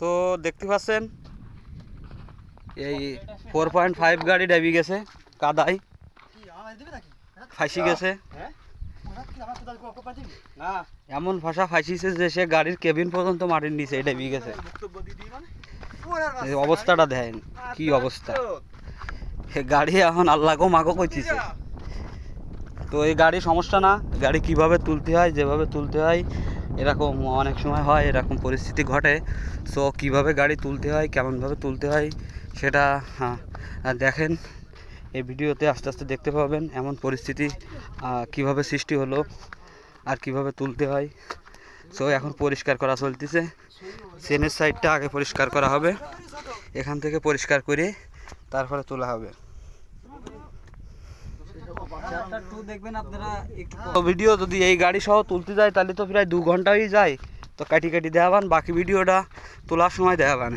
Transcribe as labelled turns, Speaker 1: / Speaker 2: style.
Speaker 1: তো দেখতে পাচ্ছেন এই 4.5 গাড়ি ডাবি গেছে কাদায়, ফাঁসি গেছে। এমন ভাষা ফাঁসিছে যে সে গাড়ির কেবিন পর্যন্ত মাটির নিচে ডাবি গেছে। অবস্থাটা দেখেন কি অবস্থা, গাড়ি এখন আল্লাহ গো মাগো কইতেছে। তো এই গাড়ি সমস্যা না, গাড়ি কিভাবে তুলতে হয়, যেভাবে তুলতে হয় এরকম অনেক সময় হয়, এরকম পরিস্থিতি ঘটে। সো কিভাবে গাড়ি তুলতে হয়, কেমনভাবে তুলতে হয় সেটা দেখেন এই ভিডিওতে আস্তে আস্তে দেখতে পাবেন। এমন পরিস্থিতি কিভাবে সৃষ্টি হলো আর কিভাবে তুলতে হয়। সো এখন পরিষ্কার করা চলতেছে, চেনের সাইডটা আগে পরিষ্কার করা হবে, এখান থেকে পরিষ্কার করে তারপরে তোলা হবে। ভিডিও যদি এই গাড়ি সহ তুলতে যায় তাহলে তো প্রায় 2 ঘন্টাই যায়। তো কাটি কাটি দেখাবান, বাকি ভিডিওটা তোলার সময় দেখাবান।